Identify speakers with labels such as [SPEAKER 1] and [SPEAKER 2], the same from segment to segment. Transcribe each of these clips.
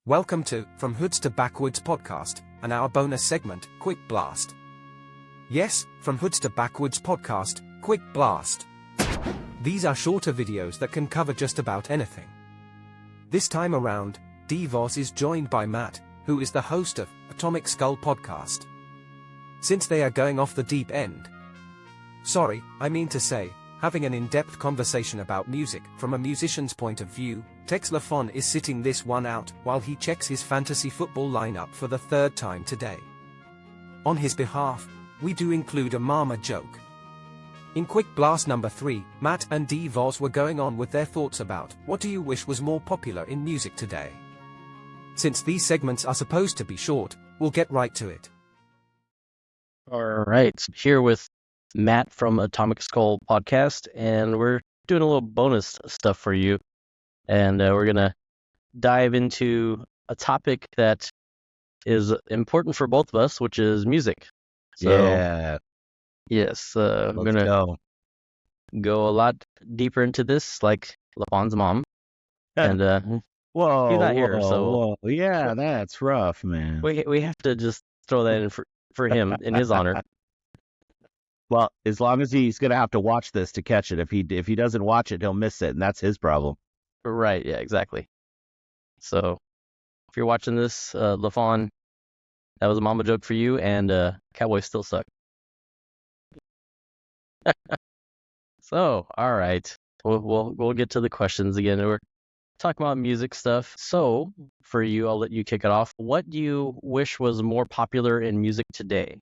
[SPEAKER 1] Welcome to From Hoods to Backwoods podcast, and our bonus segment, Quick Blast. Yes, From Hoods to Backwoods podcast, Quick Blast. These are shorter videos that can cover just about anything. This time around, D Vaz is joined by Matt, who is the host of Atomic Skull podcast. Since they are going off the deep end, having an in-depth conversation about music from a musician's point of view, Tex Lafon is sitting this one out while he checks his fantasy football lineup for the third time today. On his behalf, we do include a mama joke. In Quick Blast number 3, Matt and D Vaz were going on with their thoughts about what do you wish was more popular in music today. Since these segments are supposed to be short, we'll get right to it.
[SPEAKER 2] All right, here with Matt from Atomic Skull podcast, and we're doing a little bonus stuff for you. And we're going to dive into a topic that is important for both of us, which is music.
[SPEAKER 3] Yeah.
[SPEAKER 2] Yes, we're going to go a lot deeper into this, like Lafon's mom. And
[SPEAKER 3] Whoa,
[SPEAKER 2] he's not here, so
[SPEAKER 3] yeah, that's rough, man.
[SPEAKER 2] we have to just throw that in for him in his honor.
[SPEAKER 3] Well, as long as he's going to have to watch this to catch it. If he doesn't watch it, he'll miss it, and that's his problem.
[SPEAKER 2] Right, yeah, exactly. So, if you're watching this, Lafon, that was a mama joke for you, and Cowboys still suck. So, all right, we'll get to the questions again. We're talking about music stuff. So, for you, I'll let you kick it off. What do you wish was more popular in music today?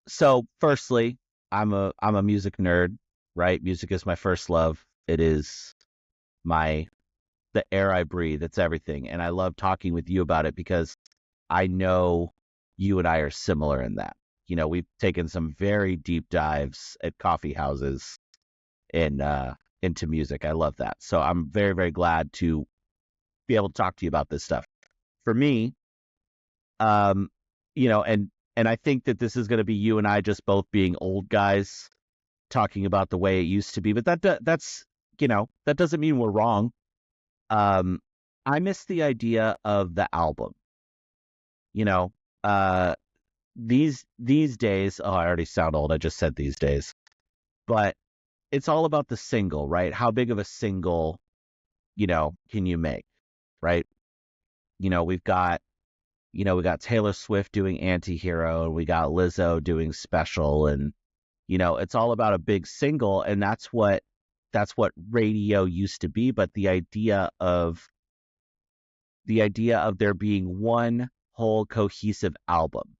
[SPEAKER 3] So, firstly, I'm a music nerd, right? Music is my first love. It is the air I breathe. It's everything. And I love talking with you about it because I know you and I are similar in that. You know, we've taken some very deep dives at coffee houses into music. I love that. So I'm very, very glad to be able to talk to you about this stuff. For me, and I think that this is going to be you and I just both being old guys talking about the way it used to be, but that's that doesn't mean we're wrong. I miss the idea of the album. These days, I already sound old. I just said these days, but it's all about the single, right? How big of a single, can you make, right? We got Taylor Swift doing Anti-Hero, and we got Lizzo doing Special, and it's all about a big single, and that's what radio used to be. But the idea of there being one whole cohesive album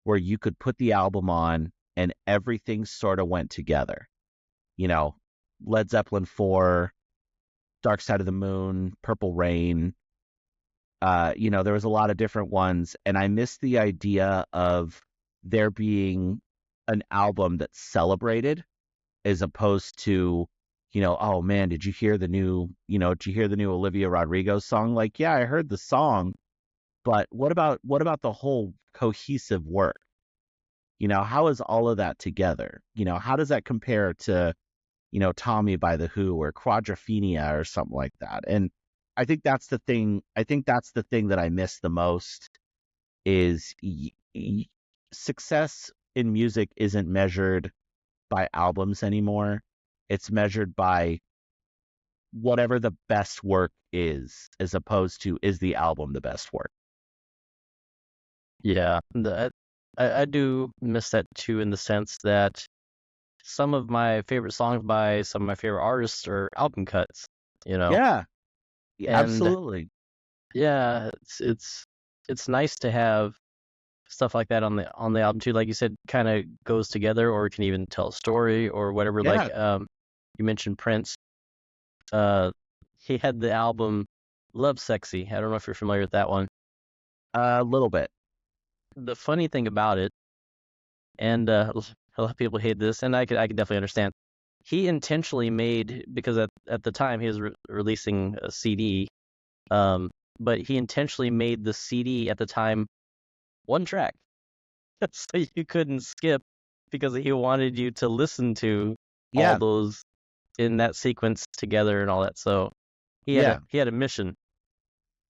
[SPEAKER 3] where you could put the album on and everything sort of went together. Led Zeppelin 4, Dark Side of the Moon, Purple Rain. There was a lot of different ones, and I miss the idea of there being an album that celebrated as opposed to, oh man, did you hear the new Olivia Rodrigo song? Like, yeah, I heard the song, but what about the whole cohesive work? How is all of that together? How does that compare to, Tommy by The Who or Quadrophenia or something like that? And I think that's the thing. I think that's the thing that I miss the most is success in music isn't measured by albums anymore. It's measured by whatever the best work is, as opposed to is the album the best work.
[SPEAKER 2] Yeah, I do miss that too, in the sense that some of my favorite songs by some of my favorite artists are album cuts.
[SPEAKER 3] Yeah,
[SPEAKER 2] And
[SPEAKER 3] absolutely.
[SPEAKER 2] yeah, it's nice to have stuff like that on the album too. Like you said, kind of goes together, or can even tell a story or whatever.
[SPEAKER 3] Yeah.
[SPEAKER 2] Like you mentioned Prince. He had the album Love Sexy. I don't know if you're familiar with that one.
[SPEAKER 3] A little bit.
[SPEAKER 2] The funny thing about it, and a lot of people hate this, and I could definitely understand. He intentionally made, because at the time he was releasing a CD, but he intentionally made the CD at the time one track, so you couldn't skip, because he wanted you to listen to all those in that sequence together and all that. So he had a mission.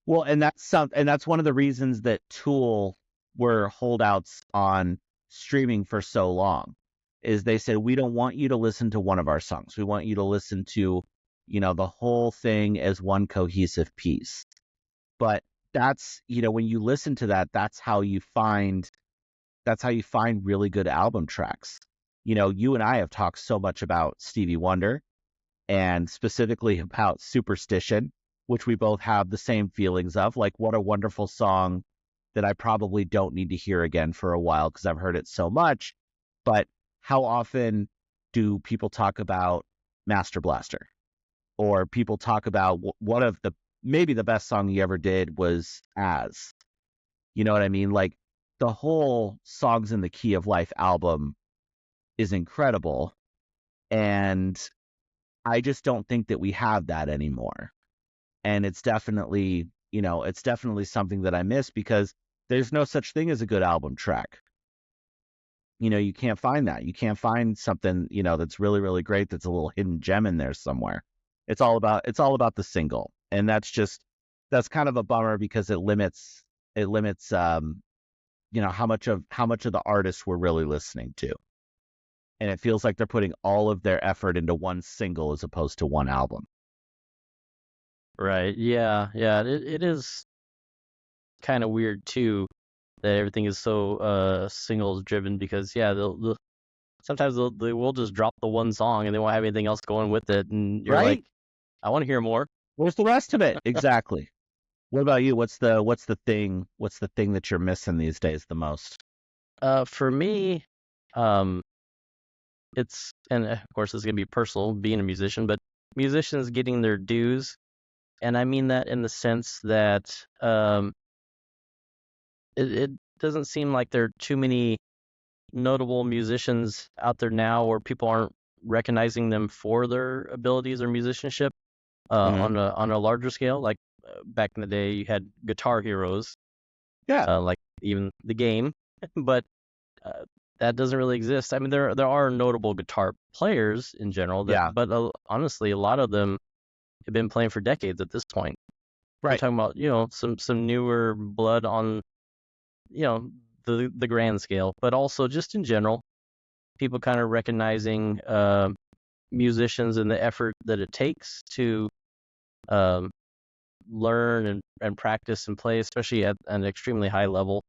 [SPEAKER 3] Well, and that's one of the reasons that Tool were holdouts on streaming for so long, is they said, we don't want you to listen to one of our songs. We want you to listen to, the whole thing as one cohesive piece. But that's, when you listen to that, that's how you find really good album tracks. You and I have talked so much about Stevie Wonder and specifically about Superstition, which we both have the same feelings of. Like, what a wonderful song that I probably don't need to hear again for a while because I've heard it so much. But how often do people talk about Master Blaster? Or people talk about one of maybe the best song he ever did was As. You know what I mean? Like, the whole Songs in the Key of Life album is incredible. And I just don't think that we have that anymore. And it's definitely something that I miss, because there's no such thing as a good album track. You can't find that. You can't find something, that's really, really great, that's a little hidden gem in there somewhere. It's all about the single. And that's kind of a bummer, because it limits how much of the artist we're really listening to. And it feels like they're putting all of their effort into one single as opposed to one album.
[SPEAKER 2] Right. Yeah. Yeah. It is kind of weird too that everything is so singles driven, because they'll sometimes they will just drop the one song and they won't have anything else going with it, and you're
[SPEAKER 3] Right?
[SPEAKER 2] like, I want to hear more.
[SPEAKER 3] Where's the rest of it? Exactly. What about you? What's the thing that you're missing these days the most?
[SPEAKER 2] For me, it's, and of course it's gonna be personal being a musician, but musicians getting their dues, and I mean that in the sense that it doesn't seem like there are too many notable musicians out there now, or people aren't recognizing them for their abilities or musicianship
[SPEAKER 3] Mhm.
[SPEAKER 2] on a larger scale. Like back in the day, you had guitar heroes,
[SPEAKER 3] Yeah.
[SPEAKER 2] like even the game, but uh, that doesn't really exist. I mean, there are notable guitar players in general,
[SPEAKER 3] Yeah.
[SPEAKER 2] but honestly, a lot of them have been playing for decades at this point. I'm
[SPEAKER 3] Right.
[SPEAKER 2] talking about some newer blood on the grand scale, but also just in general, people kind of recognizing musicians and the effort that it takes to um, learn and practice and play, especially at an extremely high level,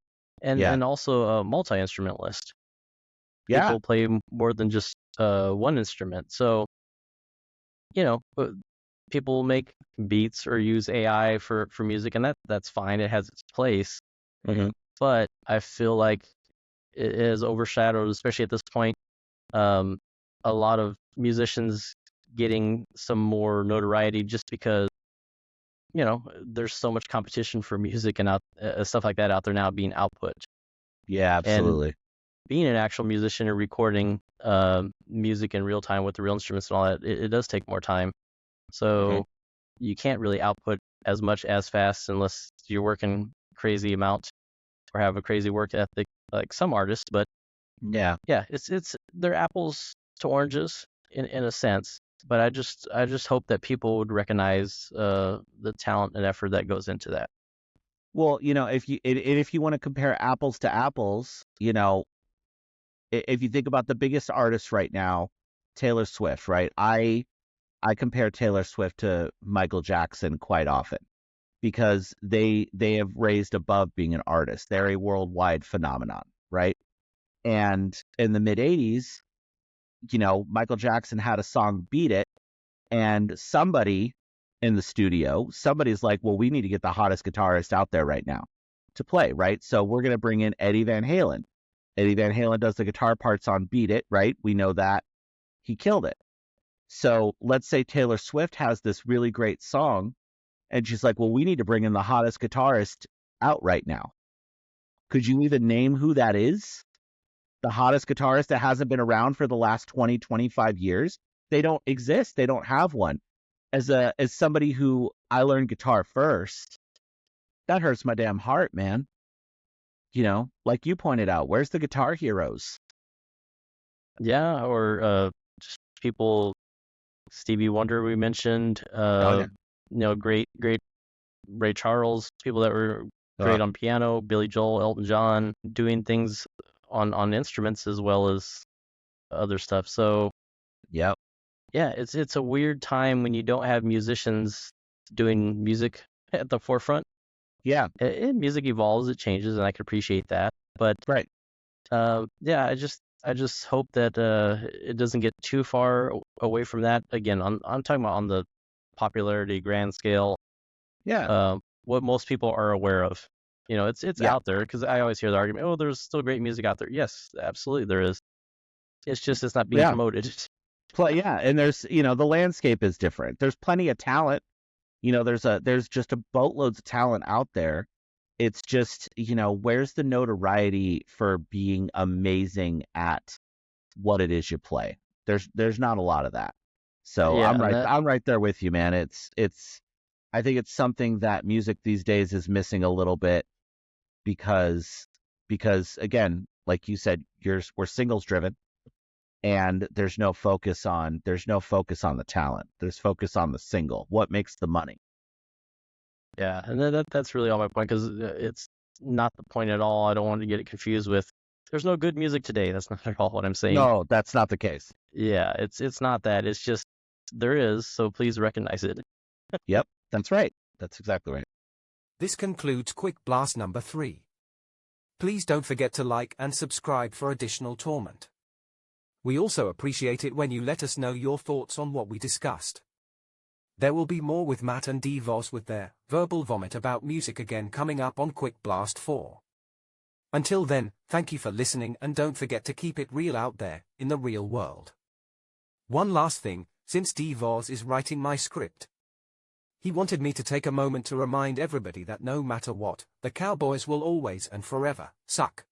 [SPEAKER 3] Yeah.
[SPEAKER 2] and also a multi-instrumentalist.
[SPEAKER 3] Yeah.
[SPEAKER 2] People play more than just one instrument, so people make beats or use AI for music, and that's fine. It has its place,
[SPEAKER 3] Hmm.
[SPEAKER 2] but I feel like it is overshadowed, especially at this point. Um, a lot of musicians getting some more notoriety just because there's so much competition for music and stuff like that out there now being output.
[SPEAKER 3] Yeah,
[SPEAKER 2] And
[SPEAKER 3] absolutely.
[SPEAKER 2] being an actual musician and recording music in real time with the real instruments and all that, it does take more time.
[SPEAKER 3] Hmm.
[SPEAKER 2] So you can't really output as much as fast unless you're working crazy amount or have a crazy work ethic like some artists. But
[SPEAKER 3] Yeah.
[SPEAKER 2] yeah, it's they're apples to oranges in a sense. But I just hope that people would recognize the talent and effort that goes into that.
[SPEAKER 3] Well, if you want to compare apples to apples, if you think about the biggest artist right now, Taylor Swift, right? I compare Taylor Swift to Michael Jackson quite often, because they have raised above being an artist. They're a worldwide phenomenon, right? And in the mid 80s, Michael Jackson had a song, Beat It, and somebody in the studio, somebody's like, well, we need to get the hottest guitarist out there right now to play, right? So we're going to bring in Eddie Van Halen. Eddie Van Halen does the guitar parts on Beat It, right? We know that. He killed it. So let's say Taylor Swift has this really great song, and she's like, well, we need to bring in the hottest guitarist out right now. Could you even name who that is? The hottest guitarist that hasn't been around for the last 20, 25 years? They don't exist. They don't have one. As somebody who I learned guitar first, that hurts my damn heart, man. Like you pointed out, where's the guitar heroes?
[SPEAKER 2] Yeah, or just people, Stevie Wonder we mentioned,
[SPEAKER 3] Oh yeah.
[SPEAKER 2] great Ray Charles, people that were great on piano, Billy Joel, Elton John, doing things on instruments as well as other stuff. So
[SPEAKER 3] Yep.
[SPEAKER 2] yeah, it's a weird time when you don't have musicians doing music at the forefront.
[SPEAKER 3] Yeah.
[SPEAKER 2] Music evolves, it changes, and I can appreciate that. But
[SPEAKER 3] Right.
[SPEAKER 2] yeah, I just hope that it doesn't get too far away from that. Again, I'm talking about on the popularity grand scale.
[SPEAKER 3] Yeah.
[SPEAKER 2] What most people are aware of. You know, it's
[SPEAKER 3] Yeah.
[SPEAKER 2] out there, because I always hear the argument, oh, there's still great music out there. Yes, absolutely there is. It's just it's not being
[SPEAKER 3] Yeah.
[SPEAKER 2] promoted.
[SPEAKER 3] Yeah, and there's, the landscape is different. There's plenty of talent. There's just a boatloads of talent out there. It's just, where's the notoriety for being amazing at what it is you play? There's not a lot of that. So
[SPEAKER 2] Yeah,
[SPEAKER 3] I'm right there with you, man. I think it's something that music these days is missing a little bit because again, like you said, we're singles driven. And there's no focus on the talent. There's focus on the single. What makes the money?
[SPEAKER 2] yeah, and that's really all my point, because it's not the point at all. I don't want to get it confused with there's no good music today. That's not at all what I'm saying.
[SPEAKER 3] No, that's not the case.
[SPEAKER 2] Yeah, it's not that. It's just there is, so please recognize it.
[SPEAKER 3] Yep, that's right. That's exactly right.
[SPEAKER 1] This concludes Quick Blast number 3. Please don't forget to like and subscribe for additional torment. We also appreciate it when you let us know your thoughts on what we discussed. There will be more with Matt and D Vaz with their verbal vomit about music again coming up on Quick Blast 4. Until then, thank you for listening, and don't forget to keep it real out there, in the real world. One last thing, since D Vaz is writing my script, he wanted me to take a moment to remind everybody that no matter what, the Cowboys will always and forever suck.